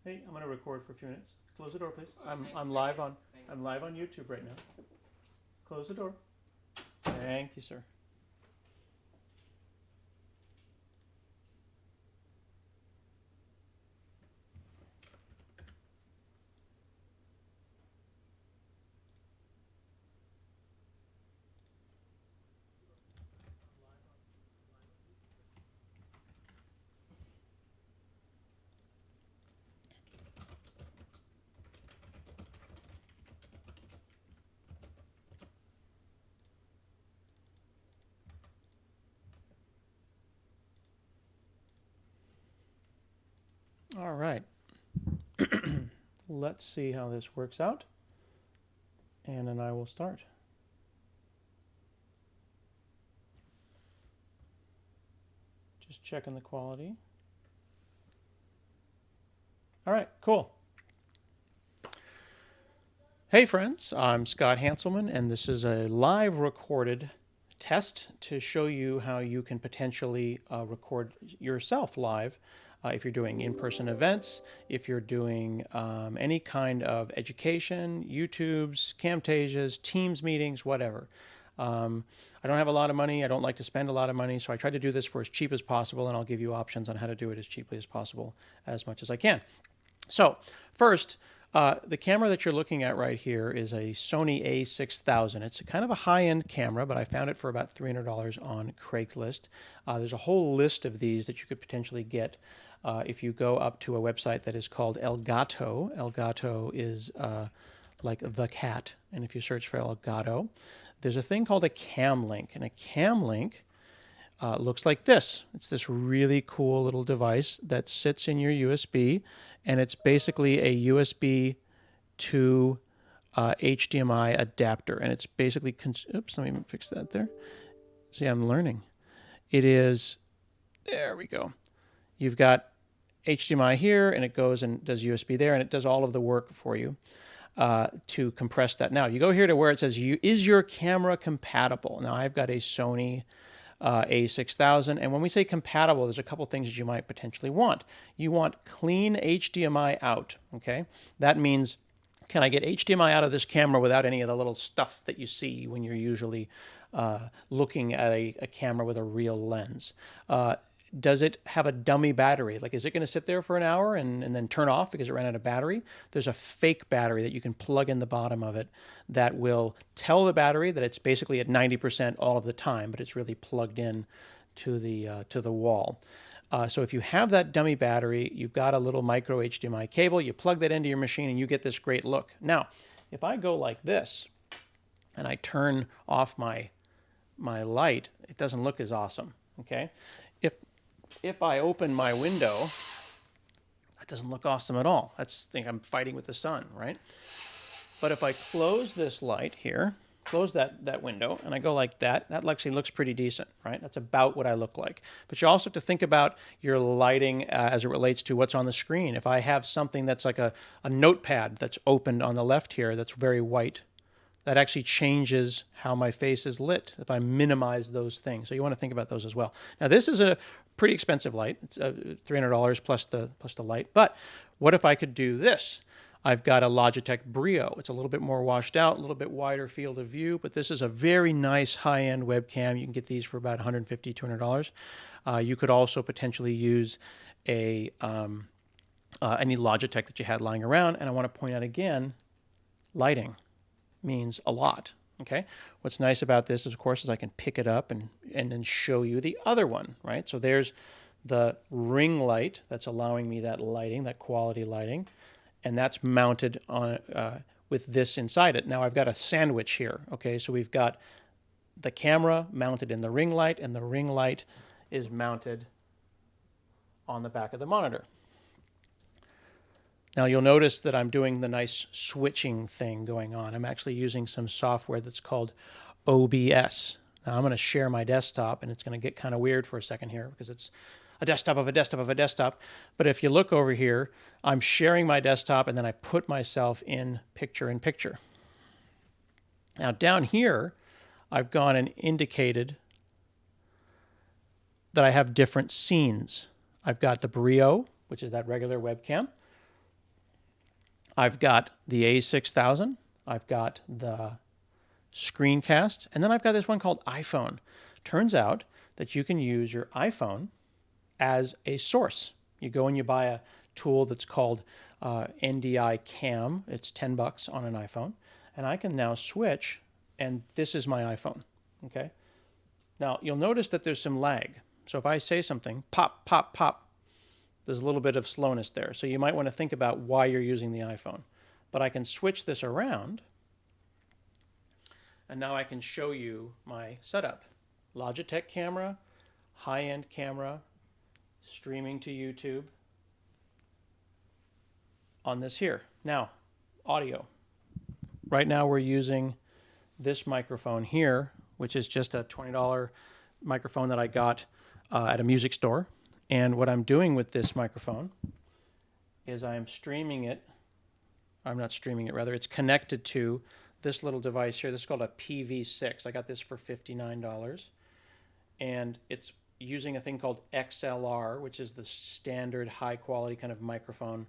Hey, I'm going to record for a few minutes. Close the door, please. I'm live on YouTube right now. Close the door. Thank you, sir. All right. Let's see how this works out. And then I will start. Just checking the quality. All right, cool. Hey friends, I'm Scott Hanselman, and this is a live recorded test to show you how you can potentially record yourself live if you're doing in-person events, if you're doing any kind of education, YouTubes, Camtasias, Teams meetings, whatever. I don't have a lot of money. I don't like to spend a lot of money, so I try to do this for as cheap as possible, and I'll give you options on how to do it as cheaply as possible, as much as I can. So first, the camera that you're looking at right here is a Sony a6000. It's kind of a high-end camera, but I found it for about $300 on Craigslist. There's a whole list of these that you could potentially get if you go up to a website that is called Elgato. Elgato is like the cat, and if you search for Elgato, there's a thing called a cam link, and a cam link looks like this. It's this really cool little device that sits in your USB, and it's basically a USB to HDMI adapter, and it's basically, oops, let me fix that there. See, I'm learning. It is, there we go. You've got HDMI here, and it goes and does USB there, and it does all of the work for you to compress that. Now, you go here to where it says, is your camera compatible? Now, I've got a Sony a6000, and when we say compatible, there's a couple things that you might potentially want. You want clean HDMI out, okay? That means, can I get HDMI out of this camera without any of the little stuff that you see when you're usually looking at a camera with a real lens? Does it have a dummy battery? Like, is it going to sit there for an hour and then turn off because it ran out of battery? There's a fake battery that you can plug in the bottom of it that will tell the battery that it's basically at 90% all of the time, but it's really plugged in to the wall. So if you have that dummy battery, you've got a little micro HDMI cable, you plug that into your machine and you get this great look. Now, if I go like this and I turn off my light, it doesn't look as awesome, okay? If I open my window, that doesn't look awesome at all. I think I'm fighting with the sun, right? But if I close this light here, close that window, and I go like that, that actually looks pretty decent, right? That's about what I look like. But you also have to think about your lighting as it relates to what's on the screen. If I have something that's like a notepad that's opened on the left here that's very white, that actually changes how my face is lit if I minimize those things. So you want to think about those as well. Now, this is a pretty expensive light. It's $300 plus the light. But what if I could do this? I've got a Logitech Brio. It's a little bit more washed out, a little bit wider field of view, but this is a very nice high-end webcam. You can get these for about $150, $200. You could also potentially use any Logitech that you had lying around. And I want to point out again, lighting means a lot, okay? What's nice about this, of course, is I can pick it up and then show you the other one, right? So there's the ring light that's allowing me that lighting, that quality lighting, and that's mounted on with this inside it. Now I've got a sandwich here, okay? So we've got the camera mounted in the ring light, and the ring light is mounted on the back of the monitor. Now you'll notice that I'm doing the nice switching thing going on. I'm actually using some software that's called OBS. Now I'm going to share my desktop, and it's going to get kind of weird for a second here because it's a desktop of a desktop of a desktop. But if you look over here, I'm sharing my desktop, and then I put myself in picture. Now down here, I've gone and indicated that I have different scenes. I've got the Brio, which is that regular webcam. I've got the A6000, I've got the screencast, and then I've got this one called iPhone. Turns out that you can use your iPhone as a source. You go and you buy a tool that's called NDI Cam. It's $10 on an iPhone, and I can now switch, and this is my iPhone. Okay. Now you'll notice that there's some lag. So if I say something, pop, pop, pop, there's a little bit of slowness there. So you might want to think about why you're using the iPhone. But I can switch this around, and now I can show you my setup. Logitech camera, high-end camera, streaming to YouTube on this here. Now, audio. Right now we're using this microphone here, which is just a $20 microphone that I got at a music store. And what I'm doing with this microphone is I'm streaming it. I'm not streaming it, rather. It's connected to this little device here. This is called a PV6. I got this for $59. And it's using a thing called XLR, which is the standard high-quality kind of microphone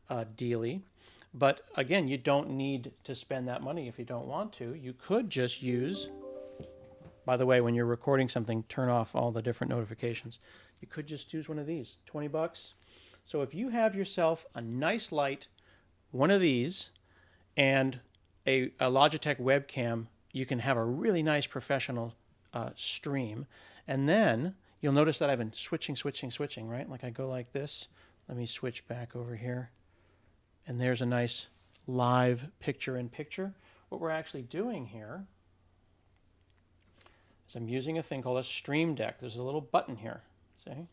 dealie. But again, you don't need to spend that money if you don't want to. You could just use, by the way, when you're recording something, turn off all the different notifications. You could just use one of these, $20. So if you have yourself a nice light, one of these, and a Logitech webcam, you can have a really nice professional stream. And then you'll notice that I've been switching, right? Like I go like this. Let me switch back over here. And there's a nice live picture-in-picture. What we're actually doing here is I'm using a thing called a stream deck. There's a little button here, see?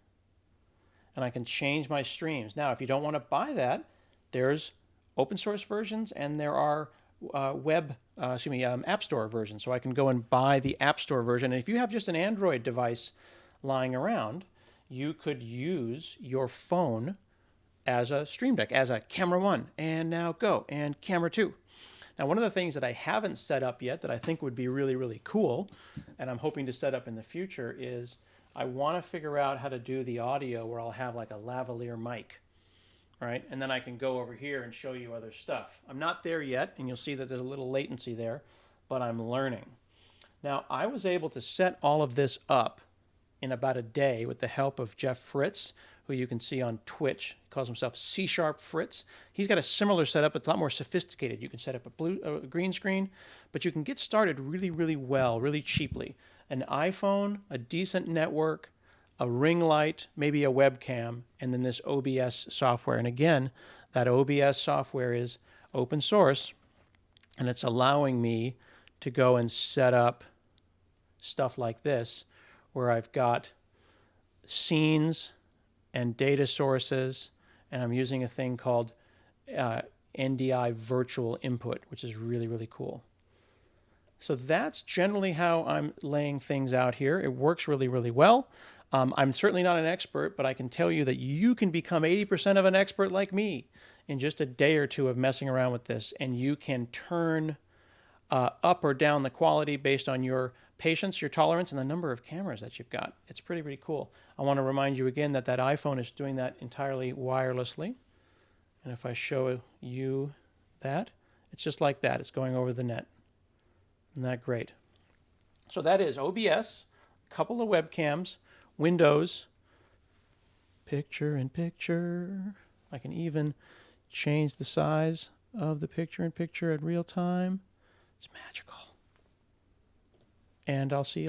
And I can change my streams. Now, if you don't want to buy that, there's open source versions and there are App Store versions. So I can go and buy the App Store version. And if you have just an Android device lying around, you could use your phone as a stream deck, as a camera 1, and now go, and camera 2. Now, one of the things that I haven't set up yet that I think would be really, really cool, and I'm hoping to set up in the future, is I want to figure out how to do the audio where I'll have like a lavalier mic, right? And then I can go over here and show you other stuff. I'm not there yet, and you'll see that there's a little latency there, but I'm learning. Now, I was able to set all of this up in about a day with the help of Jeff Fritz, who you can see on Twitch. He calls himself C# Fritz. He's got a similar setup. It's a lot more sophisticated. You can set up a green screen, but you can get started really, really well, really cheaply. An iPhone, a decent network, a ring light, maybe a webcam, and then this OBS software. And again, that OBS software is open source, and it's allowing me to go and set up stuff like this, where I've got scenes and data sources, and I'm using a thing called NDI virtual input, which is really, really cool. So that's generally how I'm laying things out here. It works really, really well. I'm certainly not an expert, but I can tell you that you can become 80% of an expert like me in just a day or two of messing around with this, and you can turn up or down the quality based on your patience, your tolerance, and the number of cameras that you've got. It's pretty, pretty cool. I want to remind you again that that iPhone is doing that entirely wirelessly. And if I show you that, it's just like that. It's going over the net. Isn't that great? So that is OBS, a couple of webcams, Windows, picture-in-picture. I can even change the size of the picture-in-picture at real time. It's magical. And I'll see you later.